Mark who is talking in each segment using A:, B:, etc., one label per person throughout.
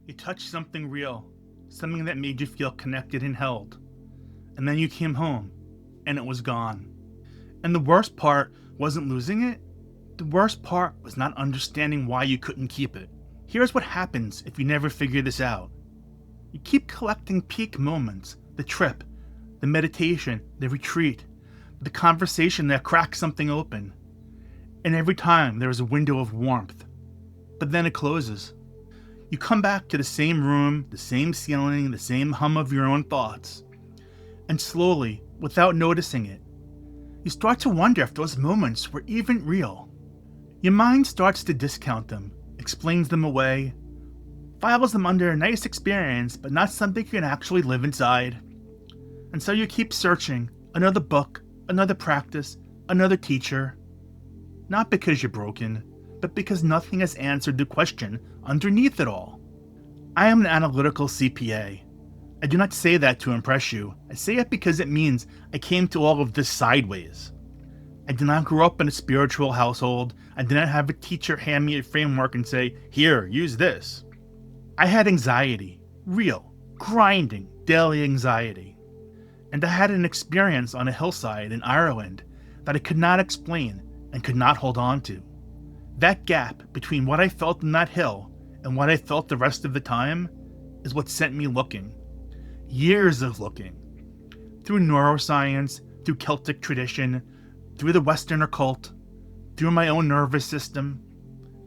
A: You touched something real, something that made you feel connected and held. And then you came home, and it was gone. And the worst part wasn't losing it. The worst part was not understanding why you couldn't keep it. Here's what happens if you never figure this out. You keep collecting peak moments, the trip, the meditation, the retreat, the conversation that cracks something open. And every time there is a window of warmth. But then it closes. You come back to the same room, the same ceiling, the same hum of your own thoughts. And slowly, without noticing it, you start to wonder if those moments were even real. Your mind starts to discount them, explains them away, files them under a nice experience, but not something you can actually live inside. And so you keep searching, another book, another practice, another teacher. Not because you're broken, but because nothing has answered the question underneath it all. I am an analytical CPA. I do not say that to impress you. I say it because it means I came to all of this sideways. I did not grow up in a spiritual household. I did not have a teacher hand me a framework and say, "Here, use this." I had anxiety, real, grinding, daily anxiety. And I had an experience on a hillside in Ireland that I could not explain and could not hold on to. That gap between what I felt in that hill and what I felt the rest of the time is what sent me looking. Years of looking. Through neuroscience, through Celtic tradition, through the Western occult, through my own nervous system.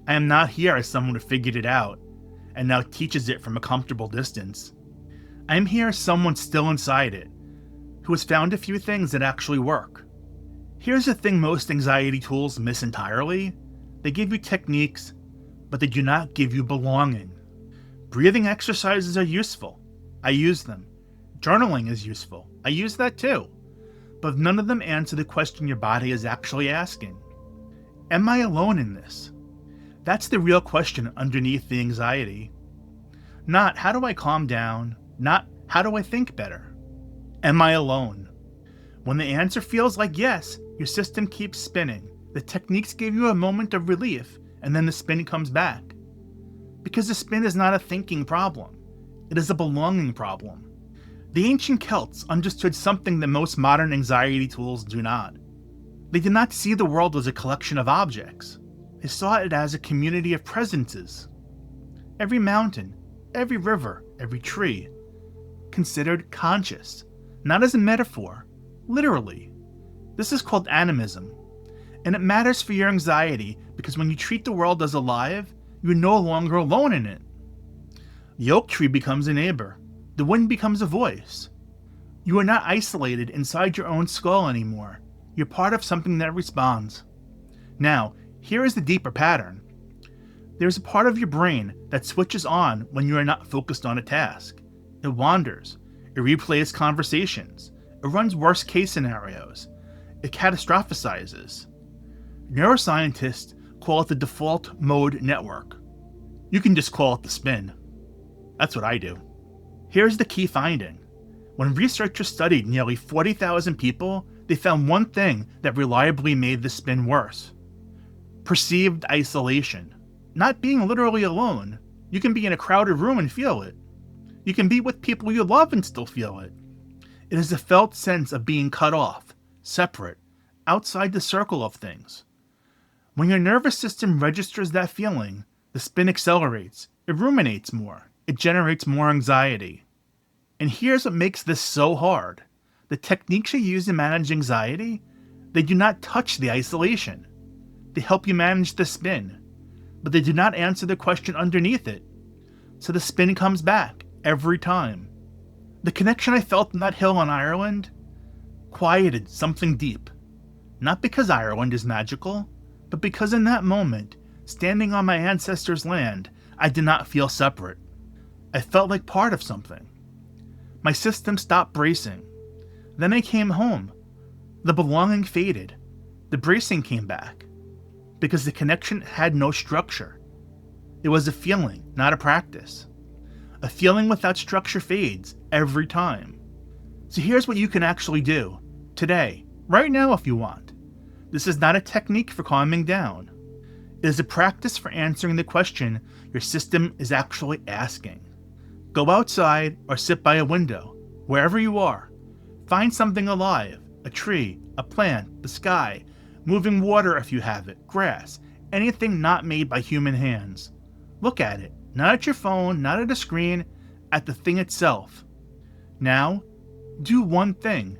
A: I am not here as someone who figured it out and now teaches it from a comfortable distance. I am here as someone still inside it, who has found a few things that actually work. Here's the thing most anxiety tools miss entirely. They give you techniques, but they do not give you belonging. Breathing exercises are useful. I use them. Journaling is useful. I use that too. But none of them answer the question your body is actually asking. Am I alone in this? That's the real question underneath the anxiety. Not how do I calm down, not how do I think better. Am I alone? When the answer feels like yes, your system keeps spinning. The techniques give you a moment of relief, and then the spin comes back. Because the spin is not a thinking problem. It is a belonging problem. The ancient Celts understood something that most modern anxiety tools do not. They did not see the world as a collection of objects. They saw it as a community of presences. Every mountain, every river, every tree, considered conscious, not as a metaphor, literally. This is called animism. And it matters for your anxiety because when you treat the world as alive, you're no longer alone in it. The oak tree becomes a neighbor. The wind becomes a voice. You are not isolated inside your own skull anymore. You're part of something that responds. Now, here is the deeper pattern. There's a part of your brain that switches on when you are not focused on a task. It wanders. It replays conversations. It runs worst-case scenarios. It catastrophizes. Neuroscientists call it the default mode network. You can just call it the spin. That's what I do. Here's the key finding. When researchers studied nearly 40,000 people, they found one thing that reliably made the spin worse. Perceived isolation. Not being literally alone. You can be in a crowded room and feel it. You can be with people you love and still feel it. It is a felt sense of being cut off, separate, outside the circle of things. When your nervous system registers that feeling, the spin accelerates, it ruminates more, it generates more anxiety. And here's what makes this so hard. The techniques you use to manage anxiety, they do not touch the isolation. They help you manage the spin, but they do not answer the question underneath it. So the spin comes back every time. The connection I felt in that hill in Ireland quieted something deep. Not because Ireland is magical, but because in that moment, standing on my ancestors' land, I did not feel separate. I felt like part of something. My system stopped bracing. Then I came home. The belonging faded. The bracing came back. Because the connection had no structure. It was a feeling, not a practice. A feeling without structure fades every time. So here's what you can actually do. Today. Right now if you want. This is not a technique for calming down. It is a practice for answering the question your system is actually asking. Go outside or sit by a window, wherever you are. Find something alive, a tree, a plant, the sky, moving water if you have it, grass, anything not made by human hands. Look at it, not at your phone, not at a screen, at the thing itself. Now, do one thing.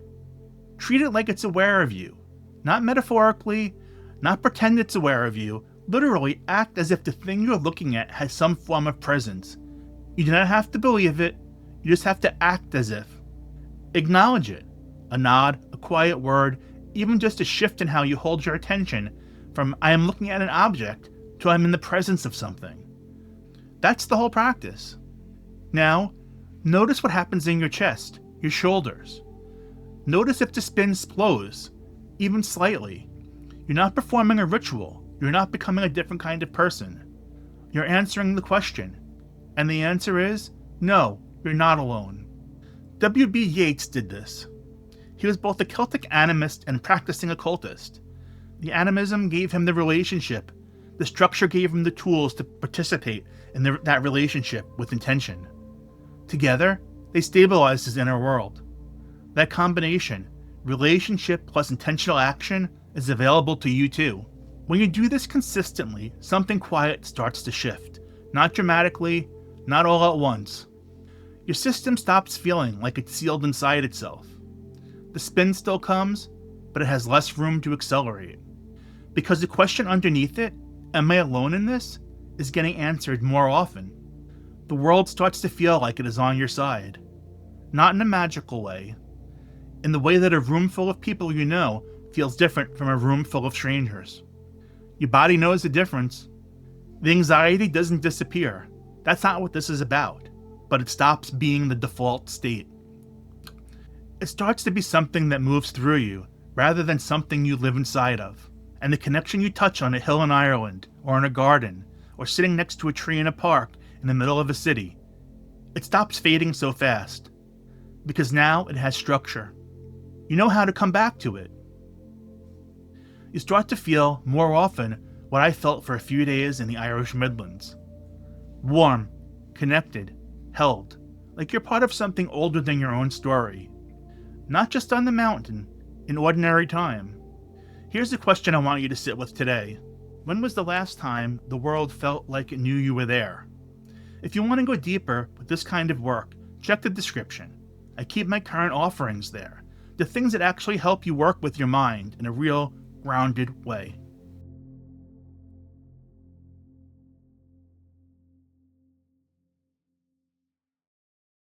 A: Treat it like it's aware of you. Not metaphorically, not pretend it's aware of you. Literally act as if the thing you're looking at has some form of presence. You do not have to believe it, you just have to act as if. Acknowledge it. A nod, a quiet word, even just a shift in how you hold your attention from I am looking at an object to I'm in the presence of something. That's the whole practice. Now, notice what happens in your chest, your shoulders. Notice if the spin slows, even slightly. You're not performing a ritual. You're not becoming a different kind of person. You're answering the question. And the answer is, no, you're not alone. W.B. Yeats did this. He was both a Celtic animist and practicing occultist. The animism gave him the relationship. The structure gave him the tools to participate in that relationship with intention. Together, they stabilized his inner world. That combination, relationship plus intentional action, is available to you too. When you do this consistently, something quiet starts to shift. Not dramatically, not all at once. Your system stops feeling like it's sealed inside itself. The spin still comes, but it has less room to accelerate. Because the question underneath it, am I alone in this, is getting answered more often. The world starts to feel like it is on your side. Not in a magical way. In the way that a room full of people you know feels different from a room full of strangers. Your body knows the difference. The anxiety doesn't disappear. That's not what this is about. But it stops being the default state. It starts to be something that moves through you, rather than something you live inside of. And the connection you touch on a hill in Ireland, or in a garden, or sitting next to a tree in a park in the middle of a city, it stops fading so fast. Because now it has structure. You know how to come back to it. You start to feel, more often, what I felt for a few days in the Irish Midlands. Warm, connected, held, like you're part of something older than your own story. Not just on the mountain, in ordinary time. Here's the question I want you to sit with today. When was the last time the world felt like it knew you were there? If you want to go deeper with this kind of work, check the description. I keep my current offerings there. The things that actually help you work with your mind in a real, grounded way.